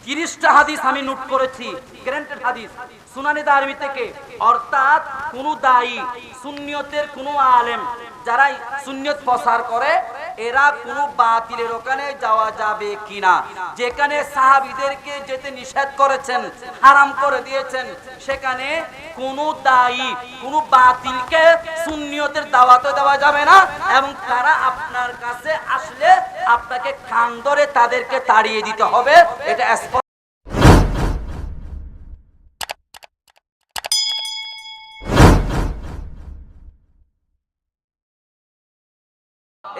30টা হাদিস আমি নোট করেছি, গ্যারান্টেড হাদিস সুনানে দারমি থেকে। অর্থাৎ কোন দায়ী, সুন্নিয়তের কোন আলেম যারা সুন্নিয়ত প্রচার করে, এরা কোন বাতিলের ওখানে যাওয়া যাবে কিনা, যেখানে সাহাবীদেরকে যেতে নিষেধ করেছেন, হারাম করে দিয়েছেন, সেখানে কোন দায়ী কোন বাতিলকে সুন্নিয়তের দাওয়াতে দেওয়া যাবে না। এবং তারা আপনার কাছে আসলে আপনাকে কান ধরে তাদেরকে তাড়িয়ে দিতে হবে। এটা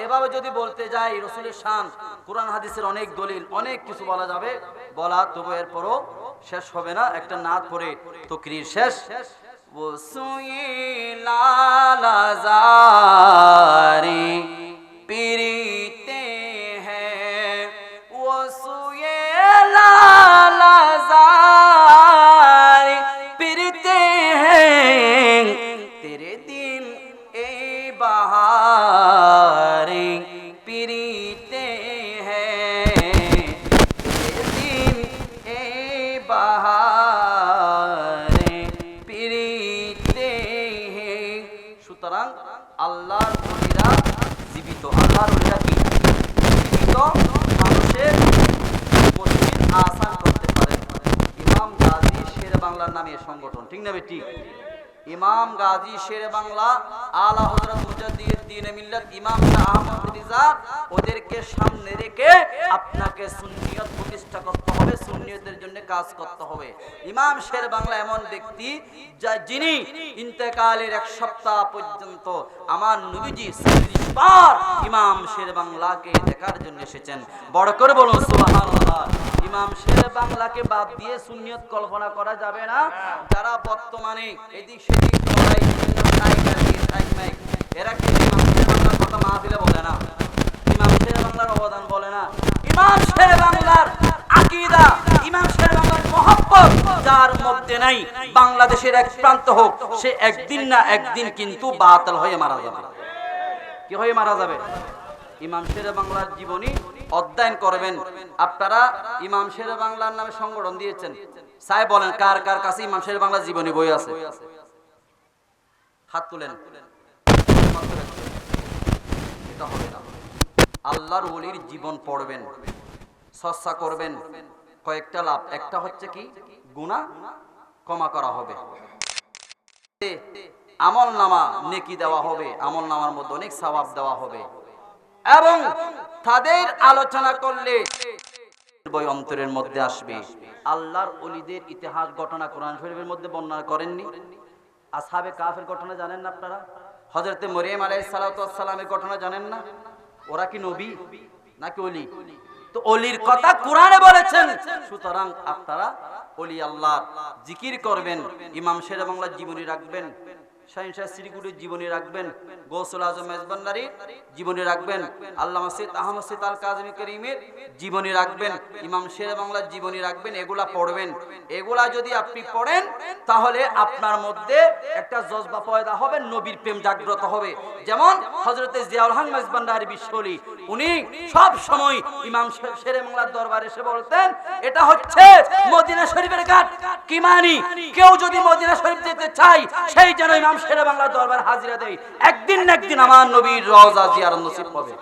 এভাবে যদি বলতে যাই রাসূলের শান, কোরআন হাদিসের অনেক দলিল, অনেক কিছু বলা যাবে, বলা তবু এরপরও শেষ হবে না। একটা নাত পড়ে তকরীর শেষ। वो सुई लाला ज़ारी पीरीते हैं, वो सुई लाला ज़ारी पीरीते हैं, तेरे दिन ए बहारे पीरीते हैं, तेरे दिन ए बहारे पीरीते हैं। সুতরাং আল্লাহর ওলিরা জীবিত, আল্লাহর ওলিরা কি জীবিত, মানুষের মসজিদ আসান করতে পারে। ইমাম গাজী শেরে বাংলার নামে সংগঠন, ঠিক না বেটি? ইমাম গাজী শেরে বাংলা, আলা হযরত মুজাদ্দিদ দ্বীন মিল্লাত ইমাম শাহ আহমদ রিজা, ওদেরকে সামনে রেখে আপনাকে সুন্নিয়ত প্রতিষ্ঠা করতে হবে, সুন্নিয়তের জন্য কাজ করতে হবে। ইমাম শেরে বাংলা এমন ব্যক্তি যিনি ইন্তেকালের 1 সপ্তাহ পর্যন্ত আমার নবীজি 40 বার ইমাম শেরে বাংলাকে দেখার জন্য এসেছেন। বড় করে বলুন সুবহানাল্লাহ। ইমাম শেরে বাংলাকে বাদ দিয়ে সুন্নিয়ত কল্পনা করা যাবে না। যারা বর্তমানে এদিক সেদিক লড়াই, এরা কি ইমাম শেরে বাংলার কথা মাহফিলে বলে না, ইমাম শেরে বাংলার অবদান বলে না। ইমাম শেরে বাংলার আকীদা, ইমাম শেরে বাংলার মহব্বত যার মধ্যে নাই, বাংলাদেশের এক প্রান্ত হোক, সে একদিন না একদিন কিন্তু বাতিল হয়ে মারা যাবে। কি হয়ে মারা যাবে? ইমাম শেরে বাংলার জীবনী অধ্যয়ন করবেন আপনারা। ইমাম শেরে বাংলার নামে সংগঠন দিয়েছেন, সাহেব বলেন কার কার কাছে ইমাম শেরে বাংলার জীবনী বই আছে? হাত তুলেন। এটা হবে না। আল্লাহর ওলির জীবন পড়বেন, চর্চা করবেন, কয়েকটা লাভ। একটা হচ্ছে কি, গুনাহ ক্ষমা করা হবে, আমল নামা নেকি দেওয়া হবে, আমল নামার মধ্যে অনেক সওয়াব দেওয়া হবে। এবং তাদের আলোচনা করলে বই অন্তরের মধ্যে আসবে। আল্লাহর ওলিদের ইতিহাস ঘটনা কোরআন শরীফের মধ্যে বর্ণনা করেননি? আসহাবে কাফের ঘটনা জানেন না আপনারা? হযরত মরিয়ম আলাইহিস সালাতু ওয়াস সালামের ঘটনা জানেন না? ওরা কি নবী নাকি ওলি? তো ওলির কথা কোরআনে বলেছেন। সুতরাং আপনারা ওলি আল্লাহর জিকির করবেন, ইমাম শেরে বাংলার জীবনী রাখবেন, শাহিন শাহ শ্রীগুড়ির জীবনী রাখবেন, গৌসুল আজম মেজবান্ডারির জীবনী রাখবেন, আল্লামা সৈয়দ আহমদ সৈয়দ আল কাজেমী করিমের জীবনী রাখবেন, ইমাম শেরে বাংলার জীবনী রাখবেন। এগুলা পড়বেন। এগুলা যদি আপনি পড়েন তাহলে আপনার মধ্যে একটা জজবা পয়দা হবে, নবীর প্রেম জাগ্রত হবে। যেমন হযরতে জিয়াউল হক মেজবান্ডারি বিশ্বলি, উনি সব সময় ইমাম শেরে বাংলার দরবারে এসে বলতেন, এটা হচ্ছে মদিনা শরীফের ঘাট, কি মানি কেউ যদি মদিনা শরীফ যেতে চায় সেই যেন ইমাম শেরে বাংলার দরবার হাজিরা দেয়, একদিন না একদিন আমার নবীর রওজা জিয়ারত নসিব হবে।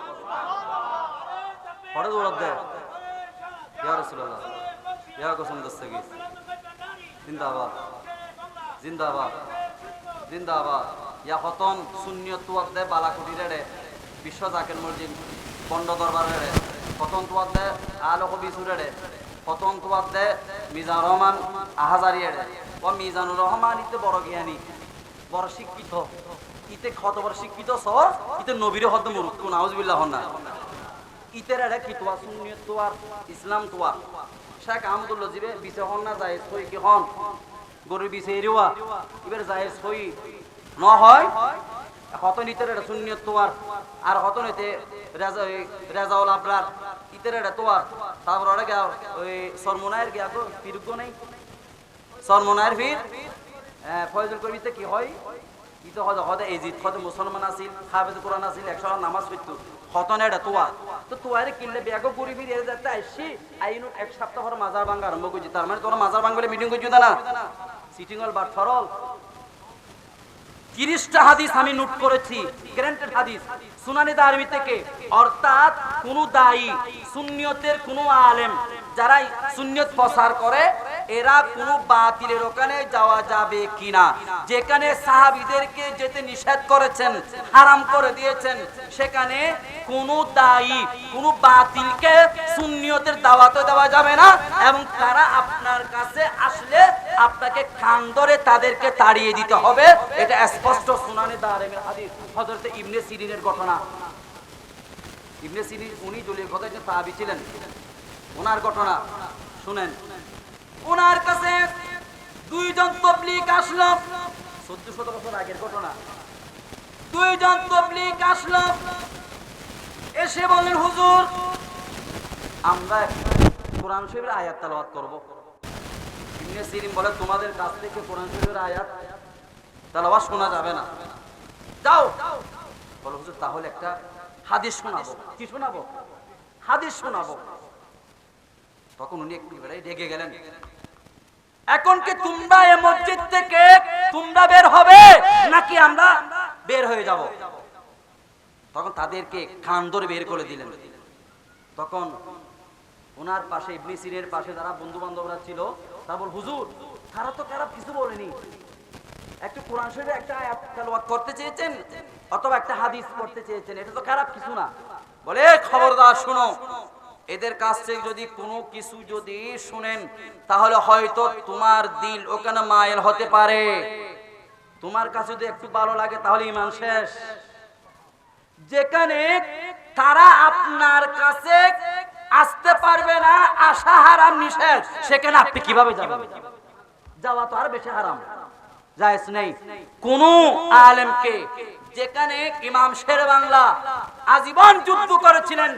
পড়ে দৌড়াত দেয়, ইয়া রাসূলুল্লাহ, ইয়া কসম দস্তগীর, জিন্দাবাদ জিন্দাবাদ জিন্দাবাদ। ইয়া খতম সুন্নিয়ত তুয়াত দে বালাকুটি রে, বিশ্ব জাকের মসজিদ বন্ড দরবার রে, খতম তুয়াত দে আলো কবি সুরে রে, খতম তুয়াত দে মিজানুর রহমান আহাজারি রে। ও মিজানুর রহমান ইতে বড় জ্ঞানী, বড় শিক্ষিত, ইতে কত বড় শিক্ষিত সর, ইতে নবীর হদ মুরুক্ত নাউজুবিল্লাহ না। ইতের এটা কি তোয়া সুন্নিয়ত তোয়ার ইসলাম তোয়া শেখ আহমদুল্লাহ জিবে বিছে হন না যায় সই কি হন গরুর বিছে এরিওয়া এবার যায় সই ন হয় কত ইতের এটা সুন্নিয়ত তোয়ার আর কত নিতে রেজাউল আবরার ইতের এটা তোয়ার। তারপর ওরা গিয়া ওই সরমনায়ের গিয়া তো পিরুগ্য নেই, সরমনায়ের ফির ফয়জুল কবিতে কি হয় ইতো হদ হদ এজিদ হদ মুসলমান আছিল হাফেজ কোরআন আছিল 100 নামাজ পড়তো হতনে এটা তোয়া তো তোয়ারে কিনলে ব্যাগ ঘুরি ফিরে যাতে আইসি আইনু এক সপ্তাহর মাজার ভাঙা আরম্ভ করছি তার মানে তোরা মাজার ভাঙলে মিটিং করছি না সিটিং হল বাট ফরল 30টা হাদিস আমি নোট করেছি গ্যারান্টেড হাদিস সুনানি দারমি থেকে অর্থাৎ কোন দায়ী সুন্নিয়তের কোন আলেম যারা সুন্নিয়ত প্রচার করে এরা কোন বাতিলের ওখানে যাওয়া যাবে কিনা যেখানে সাহাবীদেরকে যেতে নিষেধ করেছেন হারাম করে দিয়েছেন সেখানে কোন দায়ী কোন বাতিলকে সুন্নিয়তের দাওয়াতে দেওয়া যাবে না এবং তারা আপনার কাছে আসলে আপনাকে কান ধরে তাদেরকে তাড়িয়ে দিতে হবে এটা স্পষ্ট সুনানি দারমির হাদিস হযরত ইবনে সিরিনের ঘটনা ইবনে সিরিন উনি দলীয় কথা যে সাহাবী ছিলেন ওনার ঘটনা শুনেন ওনার কাছে দুইজন তাবলীগ আসলো 1400 বছর আগের ঘটনা দুইজন তাবলীগ আসলো এসে বলেন হুজুর আমরা কোরআন শরীফের আয়াত তেলাওয়াত করব ইবনে সিরিন বলে তোমাদের কাছ থেকে কোরআন শরীফের আয়াত তেলাওয়াত শোনা যাবে না যাও বলে হুজুর তাহলে একটা হাদিস শোনাবো কি শোনাবো হাদিস শোনাবো তখন উনি একটু রেগে গেলেন এখন কি তোমরা এই মসজিদ থেকে তোমরা বের হবে নাকি আমরা বের হয়ে যাব তখন তাদেরকে কান ধরে বের করে দিলেন তখন ওনার পাশে ইবনে সিরিনের পাশে যারা বন্ধু বান্ধবরা ছিল তারা বল হুজুর তারা তো খারাপ কিছু বলেনি একটু কোরআন শরীফে একটা আয়াত তেলাওয়াত করতে চেয়েছেন অথবা একটা হাদিস পড়তে চেয়েছেন এটা তো খারাপ কিছু না বলে খবরদার শুনো এদের কাছ থেকে যদি কোনো কিছু যদি শুনেন তাহলে হয়তো তোমার দিল ওখানে মাইল হতে পারে তোমার কাছে যদি একটু ভালো লাগে তাহলে ঈমান শেষ যেখানে তারা আপনার কাছে আসতে পারবে না আসা হারাম নিষেধ সেখানে আপনি কিভাবে যাবেন যাওয়া তো আর বেশি হারাম জায়েজ নেই কোন আলেমকে যেখানে ইমাম শেরে বাংলা আজীবন যুদ্ধ করেছিলেন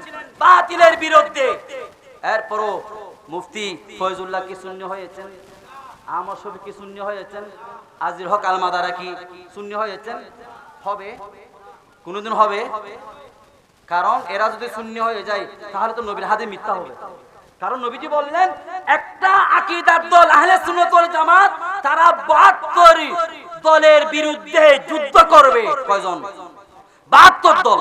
বাতিলের বিরুদ্ধে এরপরও মুফতি ফয়জুল্লাহ কি সুন্নি হয়েছেন আমর শফি কি সুন্নি হয়েছেন আজির হক আল মাদারা কি সুন্নি হয়েছেন হবে কোনদিন হবে কারণ এরা যদি সুন্নি হয়ে যায় তাহলে তো নবীর হাদিস মিথ্যা হবে কারণ নবীজি বললেন একটা আকীদার দল আহলে সুন্নাত ওয়াল জামাত তারা 72 দলের বিরুদ্ধে যুদ্ধ করবে কয়জন 72 দল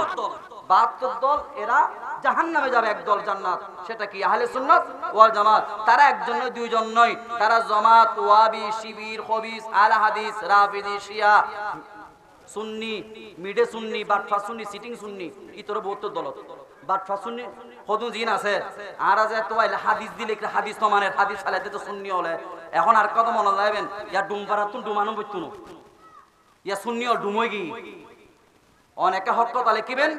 72 দল এরা জাহান্নামে যাবে এক দল জান্নাত সেটা কি আহলে সুন্নাত ওয়াল জামাত তারা একজন নয় দুইজন নয় তারা জামাত ওয়াবি শিবির খবিস আহলে হাদিস রাফিদি শিয়া সুন্নি মিডে সুন্নি বাটফা সুন্নি সিটিং সুন্নি ইতর 72 দল বাটফা সুন্নি কতজন জিন আছে আর আছে তো হাদিস দিলে হাদিস তো মানে হাদিস চালাতে তো সুন্নি হলে এখন আর কত মনে যাবেন ইয়া ডুমপারাতুন ডুমানো বইতুনো ইয়া সুন্নি ও ডুমই কি অনেকে হক কথা লিখবেন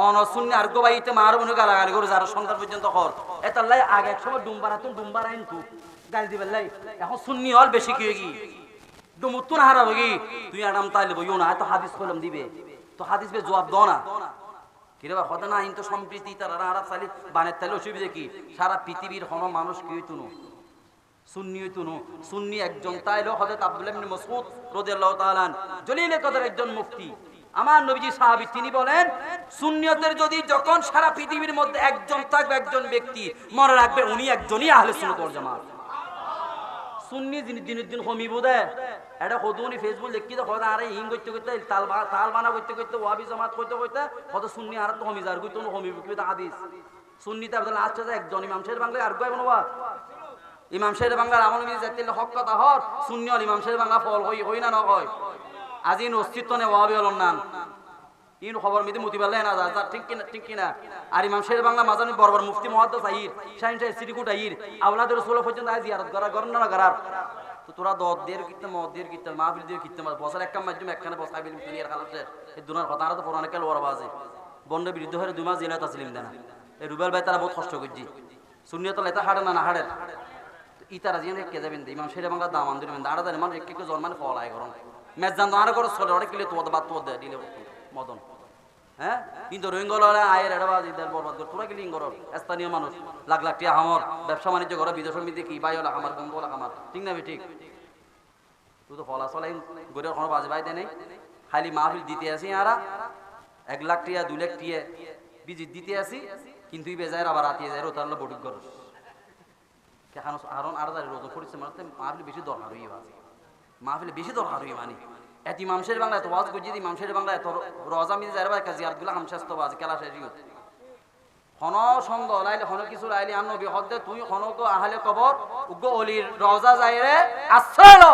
অন সুন্নি আর গোবাইতে মার বনু গালাগালি করে যারা সন্তান পর্যন্ত কর এতাল্লাই আগে এক সময় ডুমপারাতুন ডুমবারাইন তু গাল দিবেন লাই এখন সুন্নি হল বেশি কি কি ডুমুতুন হারাবে কি তুই আরাম তাইলে বইও না তো হাদিস কলম দিবে তো হাদিস বে জবাব দাও না কিরে বা কথা না ইন তো সম্প্রীতি তারা আরব সালি বানের তাইলে অসুবিধা কি সারা পৃথিবীর কোন মানুষ কি হইতুনো সুন্নি হইতুনো সুন্নি একজন তাইলো হযরত আব্দুল্লাহ ইবনে মাসউদ রাদিয়াল্লাহু তাআলা জলিলে কদর একজন মুফতি আমার নবীজি সাহাবী তিনি বলেন সুন্নিয়তের যদি যখন সারা পৃথিবীর মধ্যে একজন থাকবে একজন ব্যক্তি মনে রাখবে উনি একজনই আহলে সুন্নাত ওয়াল জামাত সুন্নি দিনের দিন কমিব দে এটা কদুনি ফেসবুক দেখি তো কথা আরে হিং করতে করতে তাল বানা করতে করতে ওয়াবি জামাত করতে করতে কত সুন্নি আর তো কমি যার কইতো কমিব কি হাদিস সুন্নিতে আব্দুল আসছে একজন ইমাম শের বাংলা আর কই বলবা ইমাম শের বাংলার আমল মিজ যাইতে হক কথা হর সুন্নি আর ইমাম শের বাংলা ফল হই না নয় আজিন অস্তিত্ব নে ওয়াবি হলন নাম ইন খবর মিদি মুতি পারলে না যা ঠিক কিনা আর ইমাম শের বাংলা মাজানি বরবর মুফতি মুহাদ্দিস আহির শাইন শাহ সিরিকুট আহির আওলাদের রাসূল পর্যন্ত আজ জিয়ারত করার না করার তো তোরা দদ দের কিতে মদ দের কিতে মাহফিল দের কিতে বসার একটা মাধ্যম একখানে বসাই বিল ক্লিয়ার খালাসে এই দুনার কথা আর তো পুরানে কাল ওর বাজে বন্ড বিরুদ্ধে হয়ে দুই মাস জেলে তাসলিম দেনা এই রুবেল ভাই তারা বহুত কষ্ট করজি সুন্নিয়ত লেতা হাড়ে না হাড়ে ইতারা জিনে কে যাবেন ইমাম শের বাংলা দাম আন্দোলন দাঁড়া দাঁড়া মানে এক এক জন্মানে ফল আয় গরম মেজান দাঁড়া করে চলে ওরে কিলে তো বাদ তো দে দিলে মদন হ্যাঁ কিন্তু রোহিঙ্গলা আয়ের এড়াবাজ ইদার বরবাদ করে তোরা গেলিং করো স্থানীয় মানুষ লাখ লাখ টাকা আমার ব্যবসা বাণিজ্য করো বিদেশ সমিতি কি বাই হলা আমার বন্ধ হলা আমার ঠিক না ঠিক তুই তো ফলা চলাই গরিব কোনো বাজে বাই দেয় নাই খালি মাহফিল দিতে আসি আরা 1 লাখ টিয়া 2 লাখ টিয়া বিজিত দিতে আসি কিন্তু এই বেজায় আবার আতিয়ে যায় ওতার লো বড় গরস কেন আরন আর দাঁড়িয়ে রোজা পড়ছে মানে মাহফিল বেশি দরকার হই মাহফিল বেশি দরকার হই মানে এত ইমামশের বাংলা এত ওয়াজ গজি ইমামশের বাংলা এত রোজা মিলে যায় কাজী আরগুলা হামশাস্ত বাজ কেলা শেরিও হন সন্দ লাইলে হন কিছু লাইলে আন নবী হদ্দে তুই হনক আহলে কবর উগ্র অলির রওজা যায় রে আশ্রয় লো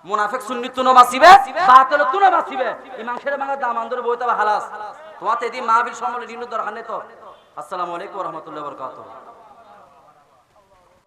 মুনাফিক সুন্নিত ন বাসিবে বাতিল তুন বাসিবে ইমামশের বাংলা দাম আন্দরে বইতা হালাস তোমাতে দি মাহফিল সম্বল নিল দরকার নেই তো আসসালামু আলাইকুম ওয়া রাহমাতুল্লাহি ওয়া বারাকাতুহু